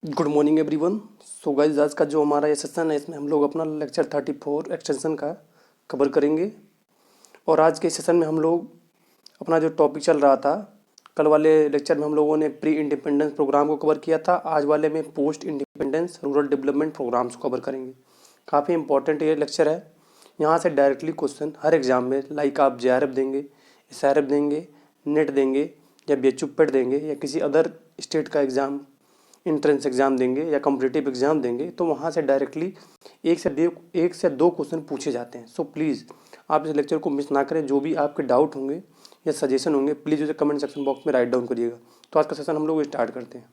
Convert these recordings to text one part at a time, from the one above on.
Good morning everyone. So guys, आज का जो हमारा ये सेशन है इसमें हम लोग अपना लेक्चर 34 एक्सटेंशन का कवर करेंगे। और आज के सेशन में हम लोग अपना जो टॉपिक चल रहा था, कल वाले लेक्चर में हम लोगों ने प्री इंडिपेंडेंस प्रोग्राम को कवर किया था। आज वाले में post independence rural development programmes को कवर करेंगे। काफ़ी इंपॉर्टेंट ये लेक्चर है। यहाँ से डायरेक्टली क्वेश्चन हर एग्ज़ाम में, लाइक आप JRF देंगे, SRF देंगे, नेट देंगे या BHUPET देंगे या किसी अदर स्टेट का एग्ज़ाम, इंट्रेंस एग्ज़ाम देंगे या कॉम्पिटिटिव एग्ज़ाम देंगे, तो वहाँ से डायरेक्टली एक से दो क्वेश्चन पूछे जाते हैं। सो प्लीज़ आप इस लेक्चर को मिस ना करें। जो भी आपके डाउट होंगे या सजेशन होंगे, प्लीज़ उसे कमेंट सेक्शन बॉक्स में राइट डाउन करिएगा। तो आज का सेशन हम लोग स्टार्ट करते हैं।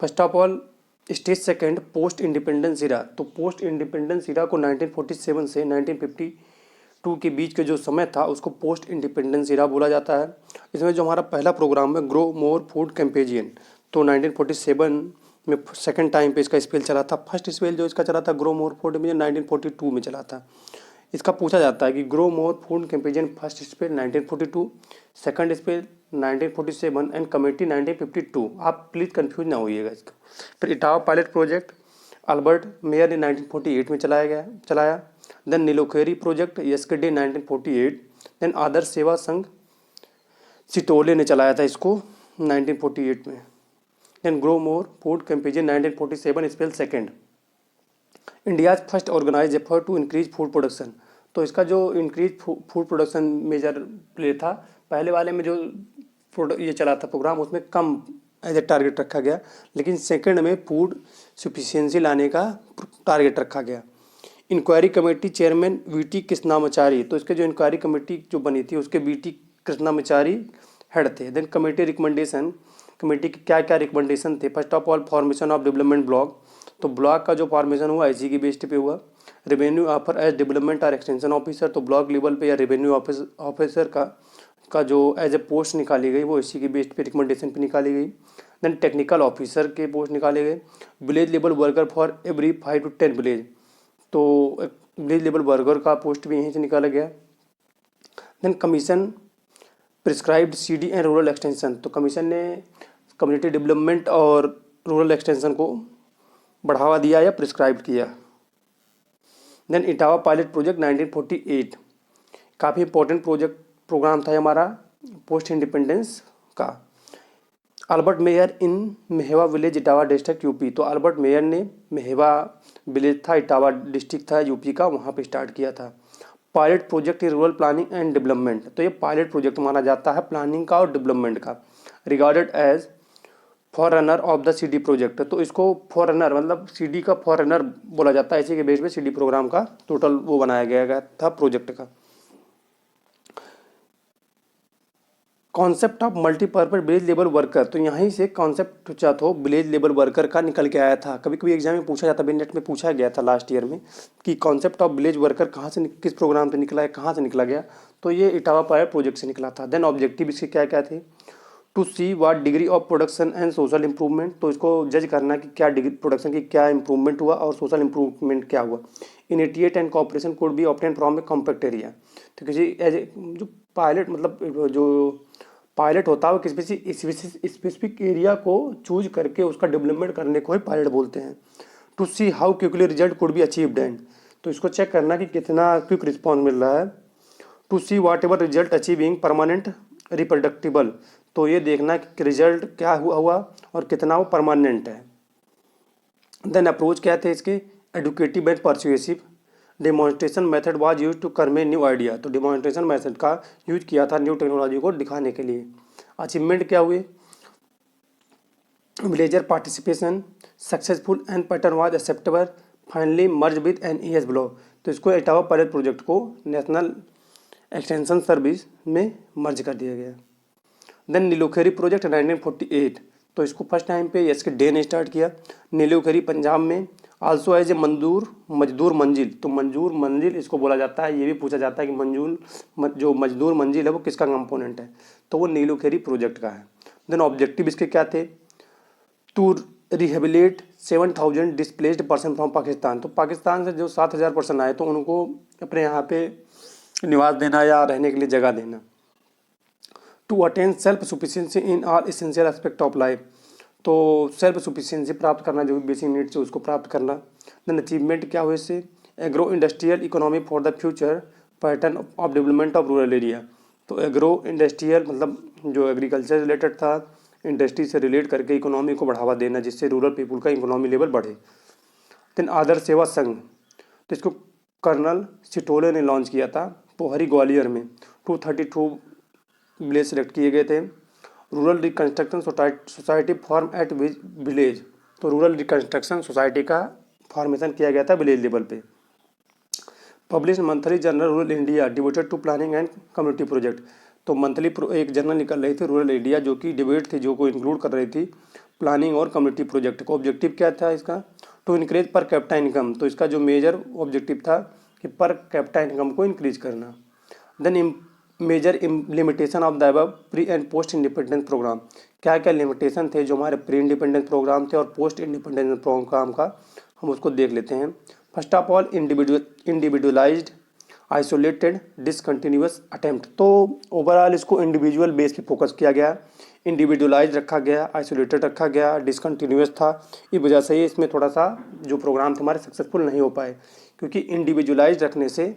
First of all, stage second, post independence era. तो पोस्ट इंडिपेंडेंस इरा को 1947 से 1952 के बीच के जो समय था उसको पोस्ट इंडिपेंडेंस इरा बोला जाता है। इसमें जो हमारा पहला प्रोग्राम है, ग्रो मोर फूड कैंपेजियन, तो 1947 में सेकंड टाइम पे इसका स्पेल चला था। फर्स्ट स्पेल जो इसका चला था ग्रो मोर फूड में 1942 में चला था। इसका पूछा जाता है कि grow more food कैंपेजियन first spell 1942, second spell 1947 and committee 1952। आप प्लीज़ कंफ्यूज ना होइएगा इसका। फिर Etawah pilot project Albert Mayer ने 1948 में चलाया। Then Nilokheri project यस्करडे 1948। देन आदर्श सेवा संघ सितोले ने चलाया था इसको 1948 में। Then grow more food कैंपेजियन 1947 spell second. India's first organise effort to increase food production. तो इसका जो increase food production major play था, पहले वाले में जो ये चला था प्रोग्राम, उसमें कम एज ए टारगेट रखा गया, लेकिन सेकंड में फूड सफिशिएंसी लाने का टारगेट रखा गया। Inquiry committee chairman VT Krishnamachari. तो इसके जो इंक्वायरी कमेटी जो बनी थी उसके VT कृष्णामाचारी हेड थे। देन कमेटी रिकमेंडेशन, कमेटी के क्या क्या रिकमेंडेशन थे। First of all, formation of development block. तो ब्लॉक का जो फॉर्मेशन हुआ IC की बेस्ड पे हुआ। रेवेन्यू ऑफर एज डेवलपमेंट और एक्सटेंशन ऑफिसर, तो ब्लॉक लेवल पे या रेवेन्यू ऑफिसर का जो एज ए पोस्ट निकाली गई वो IC की बेस्ड पे रिकमेंडेशन पे निकाली गई। देन टेक्निकल ऑफिसर के पोस्ट निकाले गए। Village level worker for every 5 to 10 village, तो विलेज लेवल वर्कर का पोस्ट भी यहीं से निकाला गया। Then commission prescribed CD and rural extension. तो कमीशन ने कम्युनिटी डेवलपमेंट और रूरल एक्सटेंशन को बढ़ावा दिया या प्रिस्क्राइब किया। देन इटावा पायलट प्रोजेक्ट 1948, काफ़ी इंपॉर्टेंट प्रोग्राम था हमारा पोस्ट इंडिपेंडेंस का। Albert Mayer in Mahewa village Etawah district UP। तो अल्बर्ट मेयर ने मेहवा विलेज था, इटावा डिस्ट्रिक्ट था UP का, वहाँ पे स्टार्ट किया था। Pilot project in rural planning and development. तो ये पायलट प्रोजेक्ट माना जाता है प्लानिंग का और डेवलपमेंट का। Regarded as forerunner of the CD project. तो इसको फॉररनर मतलब CD का फॉररनर बोला जाता है। इसी के बेस पे CD प्रोग्राम का टोटल वो बनाया गया था प्रोजेक्ट का। Concept of multipurpose village level worker. तो यहीं से कॉन्सेप्ट जो था विलेज लेवल वर्कर का निकल के आया था। कभी कभी एग्जाम में पूछा जाता है, नेट में पूछा गया था लास्ट ईयर में कि कॉन्सेप्ट ऑफ विलेज वर्कर कहाँ से, किस प्रोग्राम से निकला है, कहाँ से निकला गया। तो ये इटावा पायर प्रोजेक्ट से निकला था। देन ऑब्जेक्टिव इसके क्या क्या थे। To see what degree of production and social improvement. तो इसको जज करना कि क्या डिग्री प्रोडक्शन की क्या इंप्रूवमेंट हुआ और सोशल इंप्रूवमेंट क्या हुआ। Initiate and cooperation could be obtain from a compact area. तो किसी एज जो पायलट मतलब जो पायलट होता है वो किसी स्पेसिफिक एरिया को चूज करके उसका डेवलपमेंट करने को ही पायलट बोलते हैं। To see how quickly result could be achieved and. तो इसको चेक करना कि कितना क्विक रिस्पॉन्स मिल रहा है। To see whatever result achieving permanent reproducible. तो ये देखना कि रिजल्ट क्या हुआ और कितना वो परमानेंट है। देन अप्रोच क्या थे इसके, educative and persuasive. Demonstration method was use to convey new idea. तो डेमोन्स्ट्रेशन मेथड का यूज किया था न्यू टेक्नोलॉजी को दिखाने के लिए। अचीवमेंट क्या हुए, villager participation successful and pattern was acceptable, finally merge with NES block. तो इसको इटावा पायलट प्रोजेक्ट को नेशनल एक्सटेंशन सर्विस में मर्ज कर दिया गया। Then Nilokheri project 1948। तो इसको फर्स्ट टाइम पे यस्करडे ने स्टार्ट किया। नीलोखेरी पंजाब में। आल्सो एज ए मजदूर मंजिल। तो मंजूर मंजिल इसको बोला जाता है। ये भी पूछा जाता है कि जो मजदूर मंजिल है वो किसका कंपोनेंट है, तो वो नीलोखेरी प्रोजेक्ट का है। देन ऑब्जेक्टिव इसके क्या थे, to rehabilitate 7,000 displaced person from Pakistan. तो पाकिस्तान से जो 7,000 पर्सन आए तो उनको अपने यहाँ पे निवास देना या रहने के लिए जगह देना। To attain self sufficiency in all essential aspect of life. तो सेल्फ सफिशिएंसी प्राप्त करना, जो बेसिक नीड्स है उसको प्राप्त करना। देन अचीवमेंट क्या हुए इससे, agro industrial economy for the future pattern of development of rural area. तो एग्रो इंडस्ट्रियल मतलब जो एग्रीकल्चर रिलेटेड था, इंडस्ट्री से रिलेट करके इकोनॉमी को बढ़ावा देना जिससे रूरल पीपल का इकोनॉमी लेवल बढ़े। देन आदर्श सेवा संघ, तो इसको कर्नल सिटोले ने लॉन्च किया था पोहरी ग्वालियर में। 232 विलेज सेलेक्ट किए गए थे। Rural reconstruction society form at village, तो रूरल रिकन्स्ट्रक्शन सोसाइटी का फॉर्मेशन किया गया था विलेज लेवल पे। Publish monthly journal rural India devoted to planning and community project, तो मंथली एक जर्नल निकल रही थी रूरल इंडिया जो कि डिबेट थी, जो को इंक्लूड कर रही थी प्लानिंग और कम्युनिटी प्रोजेक्ट को। ऑब्जेक्टिव क्या था इसका, to increase per capita income, तो इसका जो मेजर ऑब्जेक्टिव था कि पर कैपिटा इनकम को इंक्रीज करना। Then major limitation of the above pre and post independence programme, क्या क्या लिमिटेशन थे जो हमारे प्री इंडिपेंडेंस प्रोग्राम थे और पोस्ट इंडिपेंडेंस प्रोग्राम का, हम उसको देख लेते हैं। First of all individualised isolated discontinuous attempt, तो ओवरऑल इसको इंडिविजुअल बेस पे फोकस किया गया, इंडिविजुअलाइज रखा गया, आइसोलेटेड रखा गया, डिसकंटिन्यूअस था। इस वजह से ही इसमें थोड़ा सा जो प्रोग्राम थे हमारे सक्सेसफुल नहीं हो पाए, क्योंकि इंडिविजुअलाइज रखने से,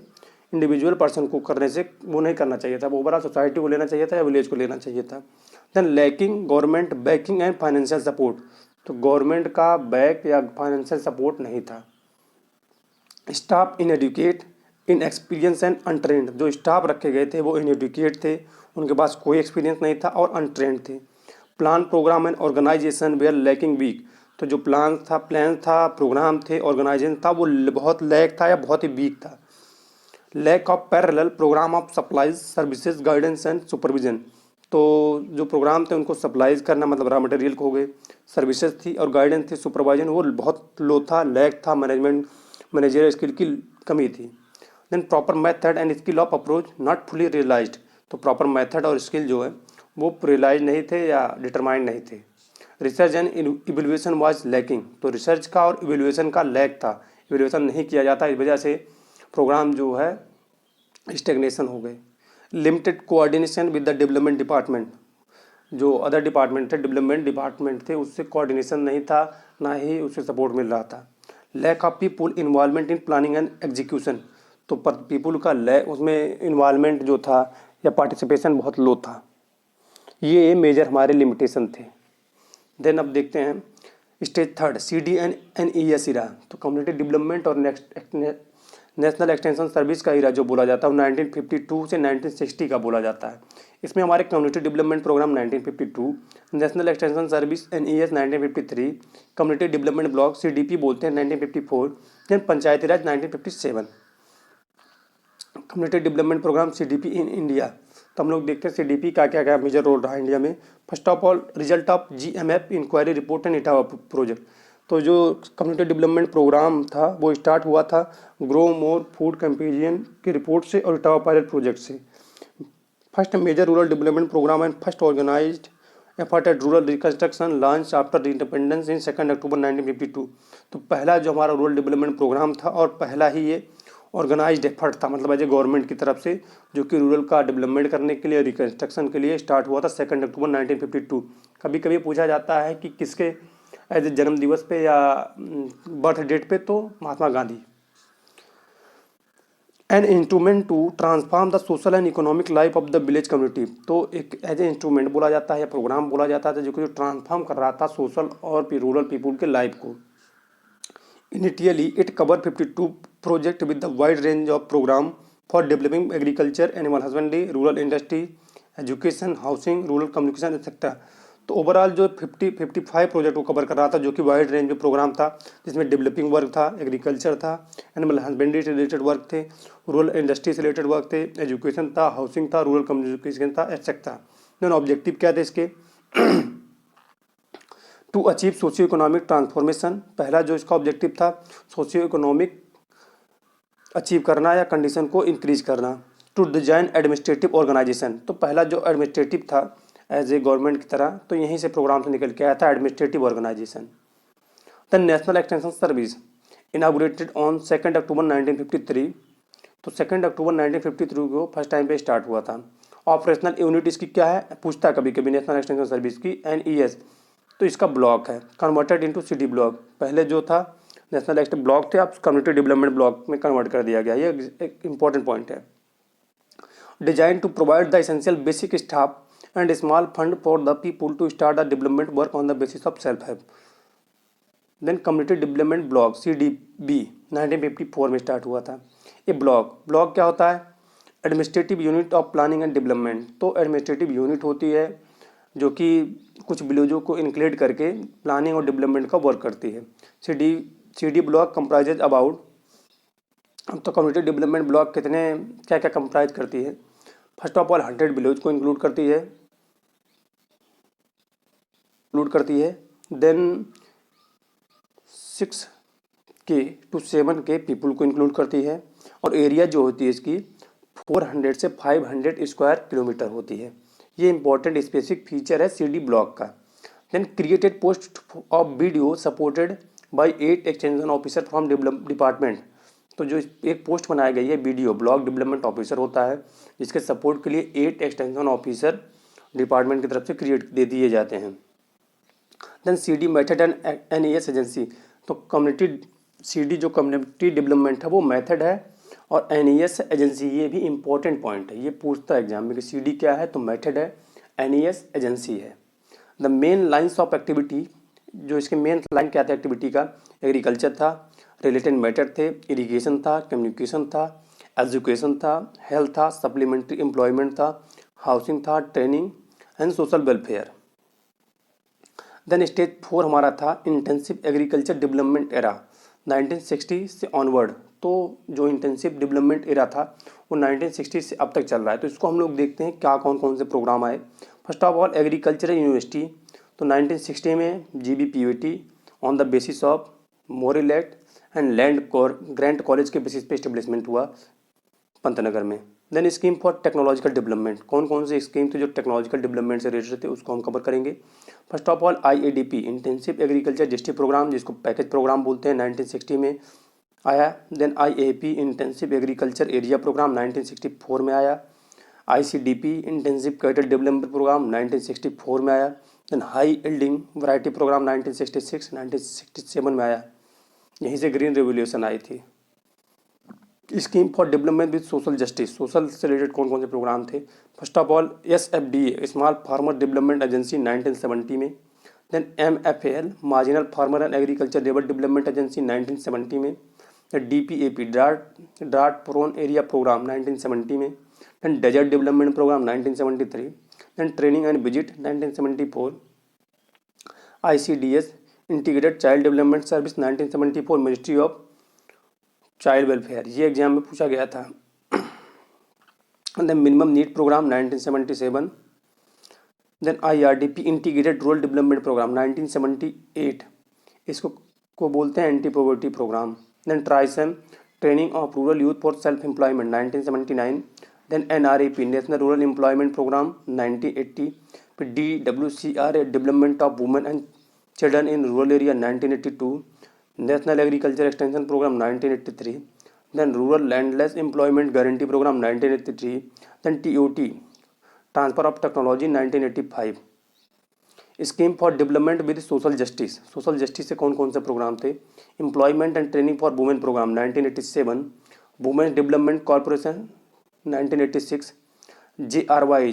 इंडिविजुअल पर्सन को करने से वो नहीं करना चाहिए था, वो ओवरऑल सोसाइटी को लेना चाहिए था या विलेज को लेना चाहिए था। Then lacking government backing and financial support, तो गवर्नमेंट का बैक या फाइनेंशियल सपोर्ट नहीं था। Staff inadequate in experience and untrained, जो स्टाफ रखे गए थे वो इनएडुकेट थे, उनके पास कोई एक्सपीरियंस नहीं था और अनट्रेंड थे। Plan programme and organisation were lacking weak, तो जो प्लान था, प्रोग्राम थे, ऑर्गेनाइजेशन था, वो बहुत लैक था या बहुत ही वीक था। Lack of parallel programme of supplies services guidance and supervision, तो जो प्रोग्राम थे उनको सप्लाईज करना मतलब रॉ मटेरियल को हो गए, सर्विसेज थी और गाइडेंस थी, सुपरवाइजन वो बहुत लो था, लैक था, मैनेजरियल स्किल की कमी थी। Then proper method and skill of approach not fully realised, तो प्रॉपर मेथड और स्किल जो है वो रियलाइज नहीं थे या डिटरमाइंड नहीं थे। Research and evaluation was lacking, तो रिसर्च का और इवेल्युएशन का लैक था, इवेल्युएशन नहीं किया जाता, इस वजह से प्रोग्राम जो है स्टेगनेशन हो गए। Limited coordination with the development department, जो अदर डिपार्टमेंट थे, डेवलपमेंट डिपार्टमेंट थे, उससे कोऑर्डिनेशन नहीं था, ना ही उससे सपोर्ट मिल रहा था। Lack of people involvement in planning and execution, तो पर पीपुल का लैक, उसमें इन्वॉल्वमेंट जो था या पार्टिसिपेशन बहुत लो था। ये मेजर हमारे लिमिटेशन थे। देन अब देखते हैं स्टेज थर्ड CDN-ES इरा, तो कम्युनिटी डेवलपमेंट और नेशनल एक्सटेंशन सर्विस का इरा जो बोला जाता है वो 1952 से 1960 का बोला जाता है। इसमें हमारे community development programme 1952, national extension service NES 1953, community development block CDP बोलते हैं 1954, then Panchayati Raj 1957। Community development programme CDP in India, तो हम लोग देखते हैं CDP का क्या क्या मेजर रोल रहा इंडिया में। First of all result of GMF inquiry report and Etawah project, तो जो कम्युनिटी डेवलपमेंट प्रोग्राम था वो स्टार्ट हुआ था ग्रो मोर फूड कैंपेनियन की रिपोर्ट से और इटावा पायलट प्रोजेक्ट से। First major rural development programme and first organised effort at rural reconstruction launch after independence in 2 October 1952, तो पहला जो हमारा रूरल डेवलपमेंट प्रोग्राम था और पहला ही ये ऑर्गेनाइज्ड एफर्ट था, मतलब एज ए गवर्नमेंट की तरफ से, जो कि रूरल का डेवलपमेंट करने के लिए, रिकन्स्ट्रक्शन के लिए स्टार्ट हुआ था 2 अक्टूबर 1952। कभी कभी पूछा जाता है कि किसके एज ए जन्म दिवस पे या बर्थ डेट पे, तो Mahatma Gandhi. An instrument to transform the social and economic life of the village community, तो एक एज ए इंस्ट्रूमेंट बोला जाता है या प्रोग्राम बोला जाता है जो कि ट्रांसफॉर्म कर रहा था सोशल और रूरल पीपुल के लाइफ को। Initially, it covered 52 projects with a wide range of programs for developing agriculture, animal husbandry, rural industry, education, housing, rural communication, etc. तो ओवरऑल जो 55 प्रोजेक्ट को कवर कर रहा था, जो कि वाइड रेंज में प्रोग्राम था, जिसमें डेवलपिंग वर्क था, एग्रीकल्चर था, एनिमल हस्बेंड्री से रिलेटेड वर्क थे, रूरल इंडस्ट्री से रिलेटेड वर्क थे, एजुकेशन था, हाउसिंग था, रूरल कम्युनिकेशन था, एक्सेट्रा। देन ऑब्जेक्टिव क्या थे इसके to achieve socio economic transformation, पहला जो इसका ऑब्जेक्टिव था सोशियो इकोनॉमिक अचीव करना या कंडीशन को इंक्रीज करना। टू डिजाइन एडमिनिस्ट्रेटिव ऑर्गेनाइजेशन, तो पहला जो एडमिनिस्ट्रेटिव था एज ए गवर्नमेंट की तरह, तो यहीं से प्रोग्राम से निकल के आया था administrative organisation. The national extension service inaugurated on 2 October 1953, तो 2 अक्टूबर 1953 को फर्स्ट टाइम पे स्टार्ट हुआ था। ऑपरेशनल यूनिट इसकी क्या है, पूछता है कभी कभी नेशनल एक्सटेंशन सर्विस की, NES, तो इसका ब्लॉक है। कन्वर्टेड इनटू सिटी ब्लॉक, पहले जो था नेशनल एक्सटेंशन ब्लॉक थे, अब कम्युनिटी डेवलपमेंट ब्लॉक में कन्वर्ट कर दिया गया। ये एक इंपॉर्टेंट पॉइंट है। Design to provide the essential basic staff and small fund for the people to start the development work on the basis of self help. Then community development block CDB 1954 में start हुआ था। ये block क्या होता है, administrative unit of planning and development. तो administrative unit होती है जो कि कुछ विलेजों को इंक्लूड करके प्लानिंग और डेवलपमेंट का वर्क करती है। CD ब्लॉक कंप्राइजेज अबाउट, अब तो कम्युनिटी डेवलपमेंट ब्लॉक कितने क्या क्या कंप्राइज करती है। फर्स्ट ऑफ ऑल 100 विलेज को इंक्लूड करती है। देन 6 to 7 पीपल को इंक्लूड करती है। और एरिया जो होती है इसकी 400 से 500 स्क्वायर किलोमीटर होती है। ये इंपॉर्टेंट स्पेसिफिक फीचर है CD ब्लॉक का। Then created post of BDO supported by 8 extension officer from department. तो जो एक पोस्ट बनाई गई है BDO, ब्लॉक डेवलपमेंट ऑफिसर होता है, जिसके सपोर्ट के लिए 8 एक्सटेंशन ऑफिसर डिपार्टमेंट की तरफ से क्रिएट दे दिए जाते हैं। Then CD method and NES agency, तो CD जो कम्युनिटी डेवलपमेंट है वो मेथड है, और NES एजेंसी, ये भी इंपॉर्टेंट पॉइंट है, ये पूछता है एग्जाम में कि CD क्या है, तो मेथड है, NES एजेंसी है। The main lines of activity, जो इसके मेन लाइन क्या था एक्टिविटी का, एग्रीकल्चर था, रिलेटेड मैटर थे, इरिगेशन था, कम्युनिकेशन था, एजुकेशन था, हेल्थ था, सप्लीमेंट्री एम्प्लॉयमेंट था, हाउसिंग था, training and social welfare. Then stage 4 हमारा था इंटेंसिव एग्रीकल्चर डेवलपमेंट एरा 1960 से ऑनवर्ड। तो जो इंटेंसिव डेवलपमेंट एरा था वो 1960 से अब तक चल रहा है। तो इसको हम लोग देखते हैं क्या कौन कौन से प्रोग्राम आए। First of all agricultural university, तो 1960 में GBPUT on the basis of moral act and land grant college के बेसिस पे इस्टेब्लिशमेंट हुआ पंतनगर में। Then scheme for technological development, कौन कौन से स्कीम थे जो टेक्नोलॉजिकल डेवलपमेंट से रिलेटेड थे, उसको हम कवर करेंगे। First of all IADP intensive agriculture district programme, जिसको पैकेज प्रोग्राम बोलते हैं, 1960 में आया। Then IAP intensive agriculture area programme 1964 में आया। ICDP intensive cattle development programme 1964 में आया। Then high yielding variety programme 1967 में आया। यहीं से ग्रीन रेवोल्यूशन आई थी। Scheme for development with social justice, social से रिलेटेड कौन कौन से प्रोग्राम थे। First of all SFDA small farmer development agency 1970 में। Then MFAL marginal farmer and agriculture labour development agency 1970 में। DPAP drought prone area programme 1970 में। Then desert development programme 1973। Then training and visit 1974। ICDS integrated child development service 1974 ministry of child welfare, ये exam में पूछा गया था। Then minimum need programme 1977। Then IRDP integrated rural development programme 1978, इसको बोलते हैं anti poverty programme. Then TRYSEM training of rural youth for self employment 1979। Then NREP national rural employment programme 1980। फिर DWCR development of women and children in rural area 1982। National agriculture extension programme 1983। Then rural landless employment guarantee programme 1983। Then TOT transfer of technology 1985। Scheme for development with social justice, social justice से कौन कौन से programme थे। Employment and training for women programme 1987। Women development corporation 1986। JRY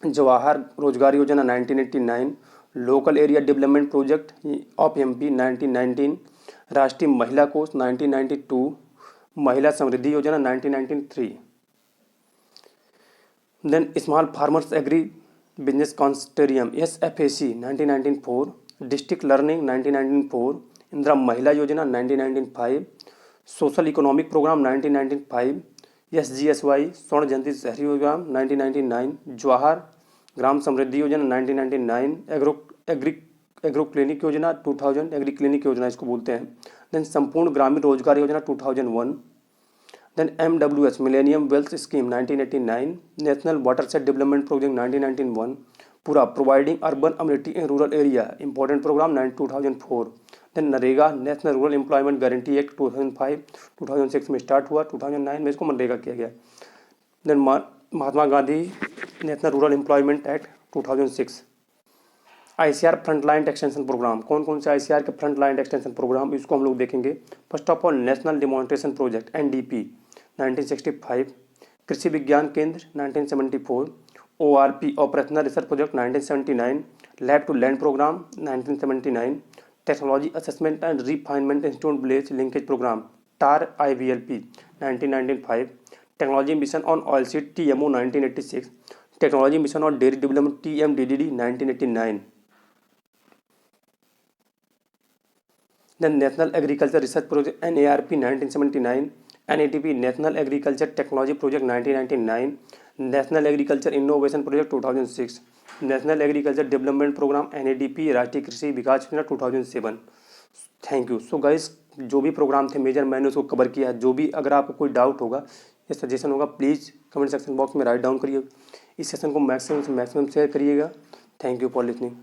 Jawahar रोजगार योजना 1989। Local area development project of MP 1919। राष्ट्रीय महिला कोष 1992। महिला समृद्धि योजना 1993। Then small farmers agri business consortium SFAC 1994। District learning 1994। Indira महिला योजना 1995। Social economic programme 1995। SGSY स्वर्ण जयंती शहरी योजना 1999। जवाहर ग्राम समृद्धि योजना 1999। एग्रो क्लिनिक योजना 2000, एग्री क्लिनिक योजना इसको बोलते हैं। देन संपूर्ण ग्रामीण रोजगार योजना 2001। Then MWS millennium wealth scheme 1989। National watershed development project 1991 PURA providing urban amenity in rural area important programme 2004। Then NREGA national rural employment guarantee act 2005 2006 में स्टार्ट हुआ, 2009 में इसको मनरेगा किया गया। Then Mahatma Gandhi national rural employment act 2006। ICR front line extension programme, कौन कौन से ICR के फ्रंट लाइन एक्सटेंशन प्रोग्राम, इसको हम लोग देखेंगे। First of all national demonstration project NDP 1965, कृषि विज्ञान केंद्र 1974, ORP operational research project 1979, lab to land programme 1979, technology assessment and refinement institute village linkage programme TAR IVLP 1995, technology mission on oil seed TMO 1986, technology mission on dairy development TMDDD 1989, then national agriculture research project NARP 1979, NATP national agriculture technology project 1999, national agriculture innovation project 2006, national agriculture development programme NADP राष्ट्रीय कृषि विकास योजना 2007। Thank you. So guys, जो भी programme थे major मैंने उसको cover किया है। जो भी अगर आपको कोई डाउट होगा या सजेशन होगा प्लीज़ कमेंट सेक्शन बॉक्स में राइट डाउन करिए। इस सेशन को मैक्सिमम से मैक्सिमम शेयर करिएगा। Thank you for listening.